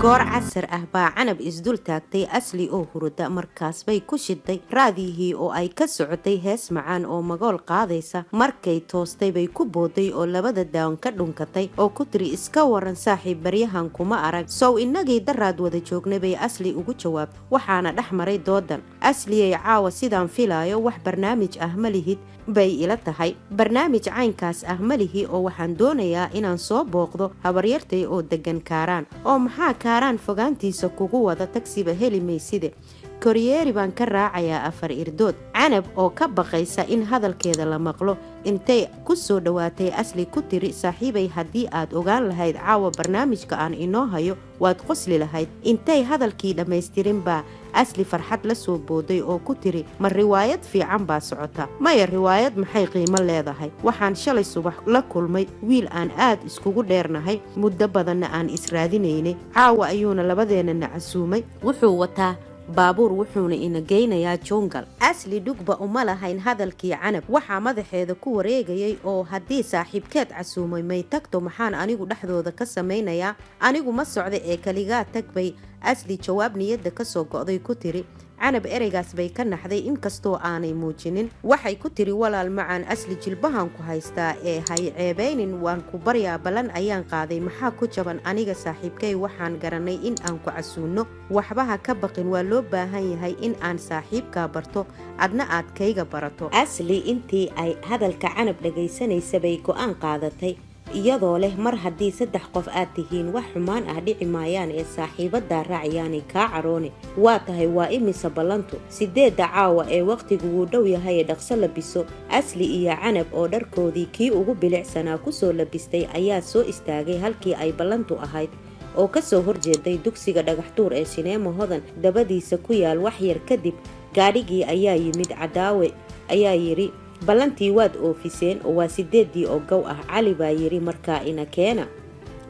goor casar ah baa canab isdul taagtay asli oo hurda markaas bay ku shiday raadiyihii oo ay ka socotay hees macaan oo magool qaadaysa markay toostay bay ku booday oo labada daawan ka dhunkatay oo ku tiri iska waran saaxiib baryahan kuma arag sow innagii daraad wada joognay bay asli ugu jawaabtay waxaana dhex maray doodan asliyay caawa sidaan filaayo wax barnaamij ah ma lihid bay ila tahay barnaamij caynkaas ah ma lihi oo waxaan doonayaa inaan soo booqdo habaryartay oo degan kaaraan oo maxaa kaaraan fogaantiisa kugu wada tagsiba heli mayside koryeeri baan ka raacayaa 4 irdood canab oo ka baqaysa in hadalkeeda la maqlo intay ku soo dhawaatay asli ku tiri saaxiibay haddii aad ogaan lahayd caawa barnaamijka aan inoo hayo waad qosli lahayd intay hadalkii dhammaystirin baa asli farxad la soo booday oo ku tiri ma riwaayad fiican baa socota maya riwaayad maxay qiimo leedahay waxaan shalay subax la kulmay wiil aan aad iskugu dheernahay muddo badanna aan israadinaynay caawa ayuuna labadeena nacasuumay wuxuu wataa baabuur wuxuuna ina geynayaa jungal asli dhugba uma lahayn hadalkii canab waxaa madaxeeda ku wareegayay oo haddii saaxiibkeed casuumay may tagto maxaan anigu dhexdooda ka samaynayaa anigu ma socda ee kaligaa tag bay asli jawaab niyadda ka soo go'day ku tiri canab ereygaas bay ka naxday inkastoo aanay muujinin waxay ku tiri walaal macaan asli jilbahan ku haystaa ee hay ceebaynin waan ku baryaa ballan ayaan qaaday maxaa ku jaban aniga saaxiibkay waxaan garanay in aan ku casuuno waxbaha ka baqin waa loo baahan yahay in aan saaxiibkaa barto adna aad kayga barato asli intii ay hadalka canab dhagaysanaysa bay go'aan qaadatay iyadoo leh mar haddii 3 qof aad tihiin wax xumaan ah dhici maayaan ee saaxiibada raaciyaanay kaa caroone waa tahay waa imisa ballantu 8 caawa ee waqtigu wuu dhow yahay dhaqso labiso asli iyo canab oo dharkoodii kii ugu bilicsanaa ku soo labistay ayaa soo istaagay halkii ay ballantu ahayd oo ka soo horjeeday dugsiga dhagaxtuur ee sineema hodan dabadiisa ku yaal wax yar kadib gaadhigii ayaa yimid cadaawe ayaa yiri ballantii waad oofiseen oo waa 8 oo gow ah cali baa yiri markaa ina keena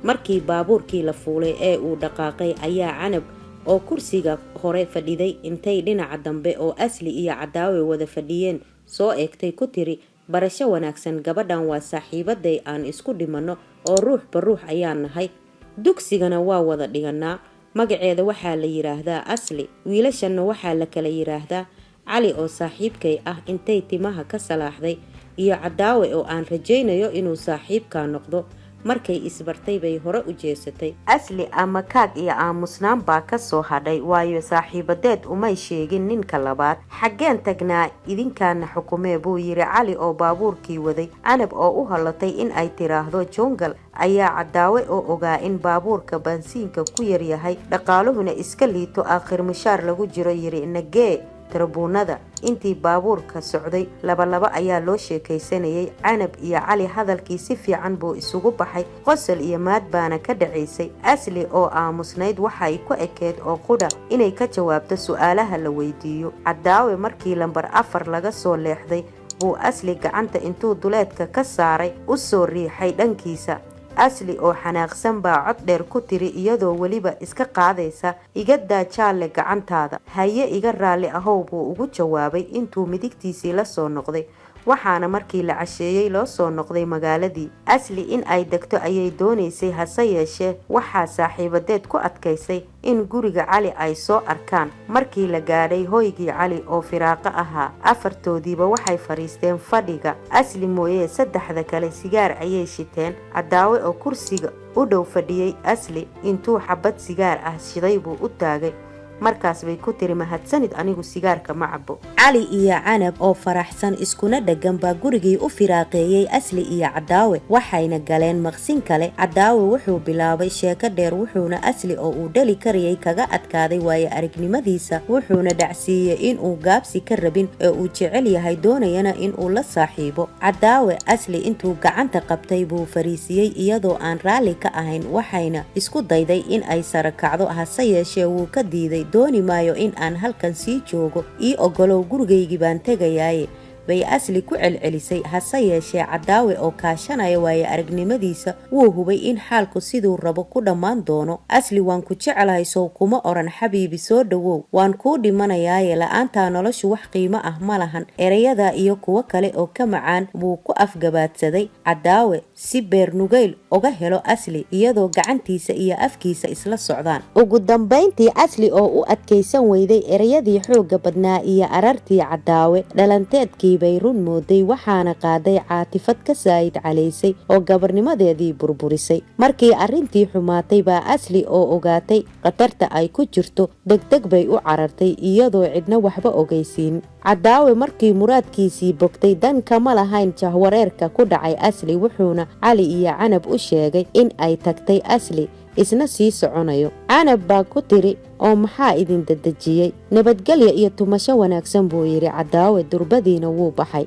markii baabuurkii la fuulay ee uu dhaqaaqay ayaa canab oo kursiga hore fadhiday intay dhinaca dambe oo asli iyo cadaawe wada fadhiyeen soo eegtay ku tiri barasho wanaagsan gabadhan waa saaxiibaday aan isku dhimanno oo ruuxba ruux ayaan nahay dugsigana waa wada dhiganaa magaceeda waxaa la yiraahdaa asli wiilashanna waxaa la kala yiraahdaa cali oo saaxiibkay ah intay timaha ka salaaxday iyo cadaawe oo aan rajaynayo inuu saaxiibka noqdo markay isbartay bay hore u jeesatay asli ama kaag iyo aamusnaan baa ka soo hadhay waayo saaxiibadeed umay sheegin ninka labaad xaggeen tagnaa idinkaana xukumee buu yiri cali oo baabuurkii waday canab oo u halatay in ay tiraahdo jungal ayaa cadaawe oo ogaa in baabuurka bansiinka ku yar yahay dhaqaaluhuna iska liito aakhir mishaar lagu jiro yiri nagee tarabuunada intii baabuurka socday laba ayaa loo sheekaysanayay canab iyo cali hadalkii si fiican buu isugu baxay qosol iyo maad baana ka dhacaysay asli oo aamusnayd waxay ku ekeed oo qudha inay ka jawaabto su'aalaha la weydiiyo cadaawe markii lambar 4 laga soo leexday buu asli gacanta intuu duleedka ka saaray u soo riixay dhankiisa asli oo xanaaqsan baa cod dheer ku tiri iyadoo waliba iska qaadaysa iga daajaale gacantaada haye iga raali ahow buu ugu jawaabay intuu midigtiisii la soo noqday waxaana markii la casheeyay loo soo noqday magaaladii asli in ay degto ayay doonaysay hase yeeshee waxaa saaxiibadeed ku adkaysay in guriga cali ay soo arkaan markii la gaadhay hoygii cali oo firaaqo ahaa afartoodiiba waxay fariisteen fadhiga asli mooyee 3 kale sigaar ayay shiteen cadaawe oo kursiga u dhow fadhiyay asli intuu xabad sigaar ah shiday buu u taagay markaas bay ku tiri mahadsanid anigu sigaarka ma cabo cali iyo canab oo faraxsan iskuna dhagan baa gurigii u firaaqeeyay asli iyo cadaawe waxayna galeen maqsin kale cadaawe wuxuu bilaabay sheeko dheer wuxuuna asli oo uu dhali kariyay kaga adkaaday waayo aragnimadiisa wuxuuna dhacsiiyay in uu gaabsi ka rabin ee uu jecel yahay doonayana in uu la saaxiibo cadaawe asli intuu gacanta qabtay buu fariisiyay iyadoo aan raali ka ahayn waxayna isku dayday in ay sara kacdo hase yeeshee wuu ka diiday dooni maayo in aan halkan sii joogo ii ogolow gurigaygii baan tegayaaye bay asli ku celcelisay. hase yeeshee cadaawe oo kaashanaya waaye aragnimadiisa wuu hubay in xaalku siduu rabo ku dhammaan doono. asli waan ku jecelahay sow kuma oran xabiibi soo dhawow, waan kuu dhimanayaaye la-aantaa noloshu wax qiimo ah ma lahan. ereyada iyo kuwo kale oo ka macaan buu ku afgabaadsaday cadaawe si beernugayl uga helo asli iyadoo gacantiisa iyo afkiisa isla socdaan. ugu dambayntii asli oo u adkaysan weyday ereyadii xooga badnaa iyo arartii cadaawe dhalanteedkii bay run mooday, waxaana qaaday caatifad ka saayid calaysay oo gabarnimadeedii burburisay. markii arrintii xumaatay baa asli oo ogaatay khatarta ay ku jirto degdeg bay u carartay iyadoo cidna waxba ogeysiin. cadaawe markii muraadkiisii bogtay dan kama lahayn jahwareerka ku dhacay asli, wuxuuna cali iyo canab u sheegay in ay tagtay asli isna sii soconayo. canab baa ku tiri oo maxaa idin dadejiyey? nabadgelya iyo tumasho wanaagsan buu yidhi cadaawe, durbadiina wuu baxay.